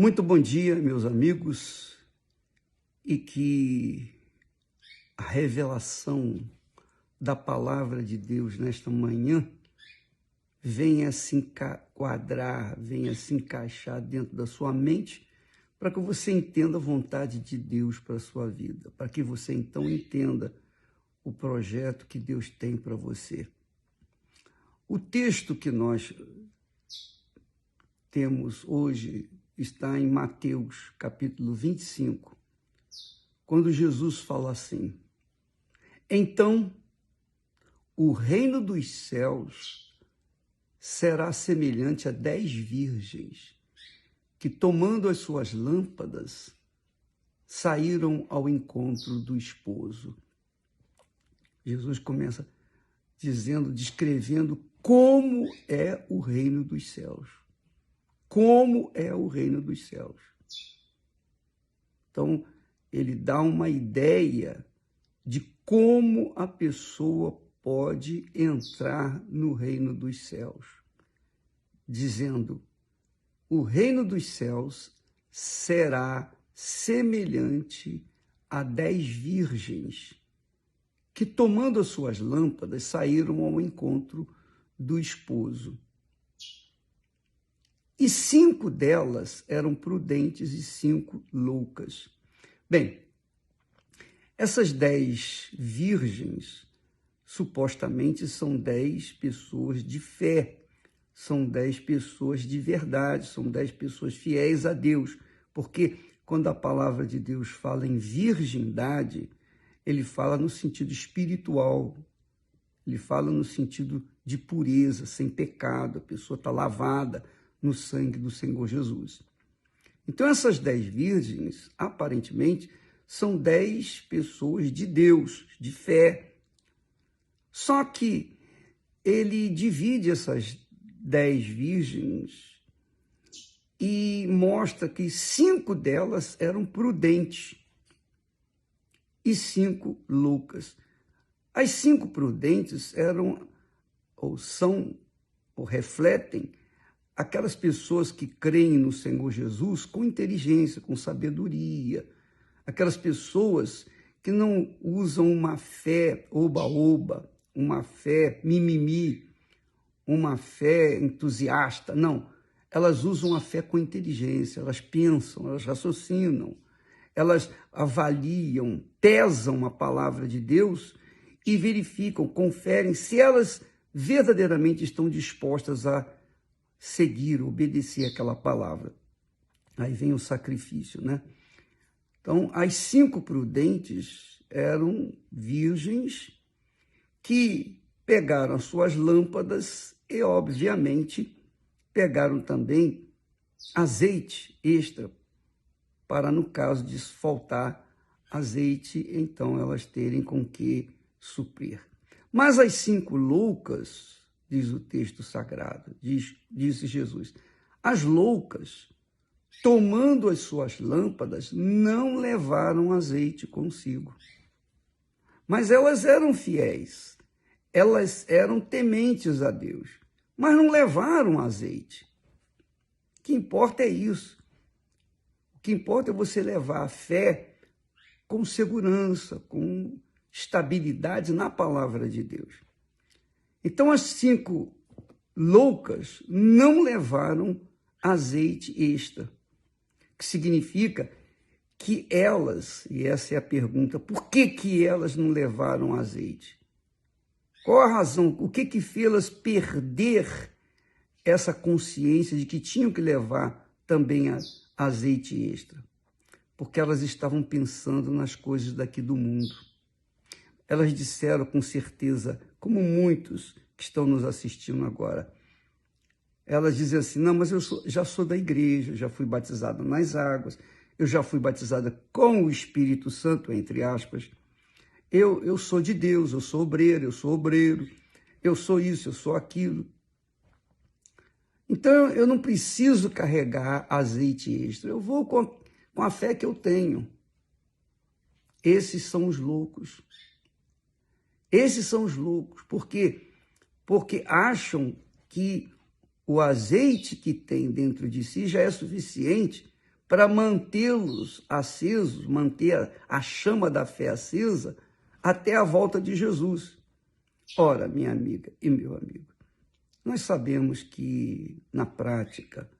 Muito bom dia, meus amigos, e que a revelação da palavra de Deus nesta manhã venha se enquadrar, venha se encaixar dentro da sua mente, para que você entenda a vontade de Deus para a sua vida, para que você então entenda o projeto que Deus tem para você. O texto que nós temos hoje está em Mateus, capítulo 25, quando Jesus fala assim: então, o reino dos céus será semelhante a 10 virgens que, tomando as suas lâmpadas, saíram ao encontro do esposo. Jesus começa descrevendo como é o reino dos céus. Como é o reino dos céus. Então, ele dá uma ideia de como a pessoa pode entrar no reino dos céus, dizendo: o reino dos céus será semelhante a 10 virgens que, tomando as suas lâmpadas, saíram ao encontro do esposo. E 5 delas eram prudentes e 5 loucas. Bem, essas 10 virgens supostamente são 10 pessoas de fé, são 10 pessoas de verdade, são 10 pessoas fiéis a Deus, porque quando a palavra de Deus fala em virgindade, ele fala no sentido espiritual, ele fala no sentido de pureza, sem pecado, a pessoa está lavada no sangue do Senhor Jesus. Então, essas 10 virgens, aparentemente, são 10 pessoas de Deus, de fé. Só que ele divide essas 10 virgens e mostra que 5 delas eram prudentes e 5 loucas. As 5 prudentes eram, ou são, ou refletem aquelas pessoas que creem no Senhor Jesus com inteligência, com sabedoria, aquelas pessoas que não usam uma fé oba-oba, uma fé mimimi, uma fé entusiasta, não. Elas usam a fé com inteligência, elas pensam, elas raciocinam, elas avaliam, pesam a palavra de Deus e verificam, conferem se elas verdadeiramente estão dispostas a seguir, obedecer aquela palavra. Aí vem o sacrifício, né? Então, as 5 prudentes eram virgens que pegaram as suas lâmpadas e, obviamente, pegaram também azeite extra, para, no caso de faltar azeite, então elas terem com que suprir. Mas as 5 loucas, diz o texto sagrado, disse Jesus, as loucas, tomando as suas lâmpadas, não levaram azeite consigo. Mas elas eram fiéis, elas eram tementes a Deus, mas não levaram azeite. O que importa é isso. O que importa é você levar a fé com segurança, com estabilidade na palavra de Deus. Então, as 5 loucas não levaram azeite extra, que significa que elas, e essa é a pergunta, por que elas não levaram azeite? Qual a razão? O que fez-las perder essa consciência de que tinham que levar também azeite extra? Porque elas estavam pensando nas coisas daqui do mundo. Elas disseram com certeza, como muitos que estão nos assistindo agora, elas dizem assim: não, mas eu já sou da igreja, já fui batizada nas águas, eu já fui batizada com o Espírito Santo, entre aspas, eu sou de Deus, eu sou obreiro, eu sou isso, eu sou aquilo. Então, eu não preciso carregar azeite extra, eu vou com a fé que eu tenho. Esses são os loucos. Esses são os loucos. Por quê? Porque acham que o azeite que tem dentro de si já é suficiente para mantê-los acesos, manter a chama da fé acesa até a volta de Jesus. Ora, minha amiga e meu amigo, nós sabemos que, na prática,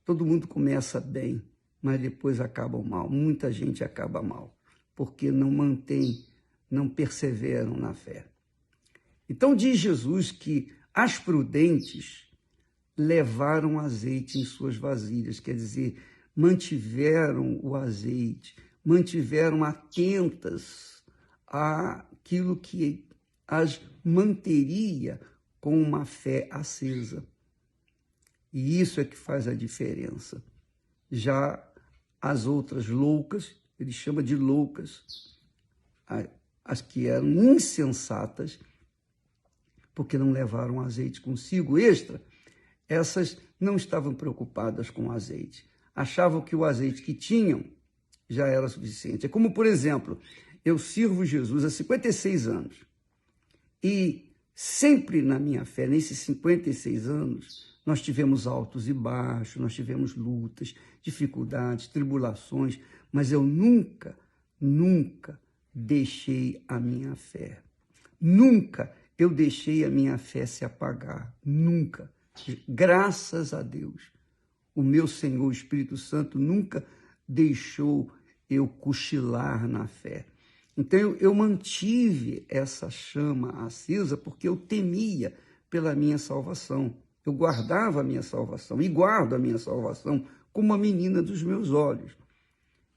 todo mundo começa bem, mas depois acaba mal. Muita gente acaba mal, porque não mantém, não perseveram na fé. Então diz Jesus que as prudentes levaram azeite em suas vasilhas, quer dizer, mantiveram o azeite, mantiveram atentas àquilo que as manteria com uma fé acesa. E isso é que faz a diferença. Já as outras loucas, ele chama de loucas, as que eram insensatas, porque não levaram azeite consigo extra, essas não estavam preocupadas com o azeite. Achavam que o azeite que tinham já era suficiente. É como, por exemplo, eu sirvo Jesus há 56 anos. E sempre na minha fé, nesses 56 anos, nós tivemos altos e baixos, nós tivemos lutas, dificuldades, tribulações, mas eu nunca deixei a minha fé. Nunca eu deixei a minha fé se apagar. Nunca. Graças a Deus, o meu Senhor, o Espírito Santo, nunca deixou eu cochilar na fé. Então, eu mantive essa chama acesa porque eu temia pela minha salvação. Eu guardava a minha salvação e guardo a minha salvação como a menina dos meus olhos.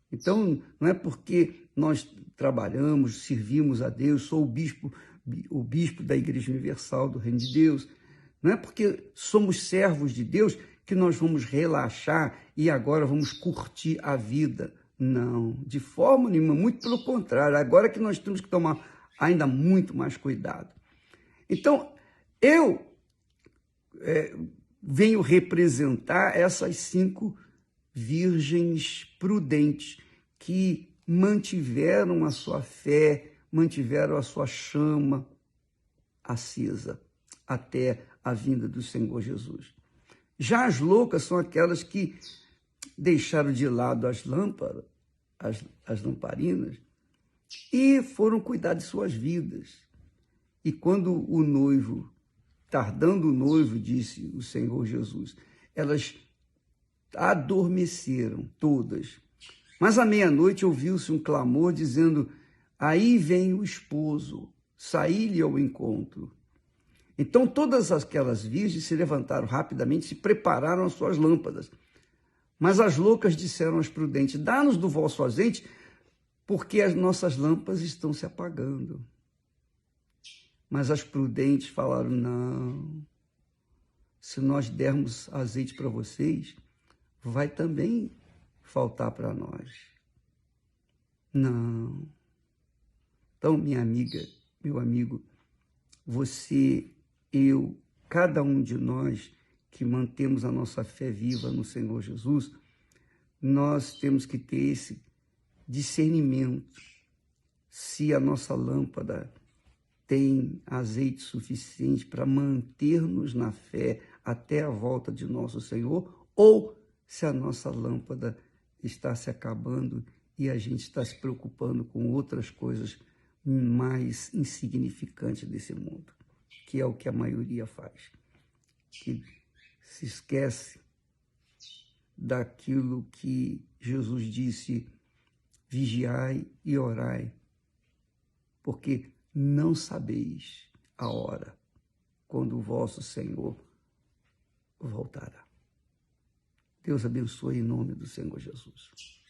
Então, não é porque nós trabalhamos, servimos a Deus, sou o bispo da Igreja Universal do Reino de Deus, não é porque somos servos de Deus que nós vamos relaxar e agora vamos curtir a vida. Não, de forma nenhuma, muito pelo contrário, agora que nós temos que tomar ainda muito mais cuidado. Então, eu venho representar essas 5 virgens prudentes que mantiveram a sua fé, mantiveram a sua chama acesa até a vinda do Senhor Jesus. Já as loucas são aquelas que deixaram de lado as lâmpadas, as lamparinas, e foram cuidar de suas vidas. E quando o noivo, tardando o noivo, disse o Senhor Jesus, elas adormeceram todas. Mas à meia-noite ouviu-se um clamor dizendo, aí vem o esposo, saí-lhe ao encontro. Então todas aquelas virgens se levantaram rapidamente, se prepararam as suas lâmpadas. Mas as loucas disseram às prudentes, dá-nos do vosso azeite, porque as nossas lâmpadas estão se apagando. Mas as prudentes falaram, não, se nós dermos azeite para vocês, vai também faltar para nós. Não. Então, minha amiga, meu amigo, você, eu, cada um de nós que mantemos a nossa fé viva no Senhor Jesus, nós temos que ter esse discernimento se a nossa lâmpada tem azeite suficiente para manter-nos na fé até a volta de nosso Senhor, ou se a nossa lâmpada está se acabando e a gente está se preocupando com outras coisas mais insignificantes desse mundo, que é o que a maioria faz, que se esquece daquilo que Jesus disse, vigiai e orai, porque não sabeis a hora quando o vosso Senhor voltará. Deus abençoe em nome do Senhor Jesus.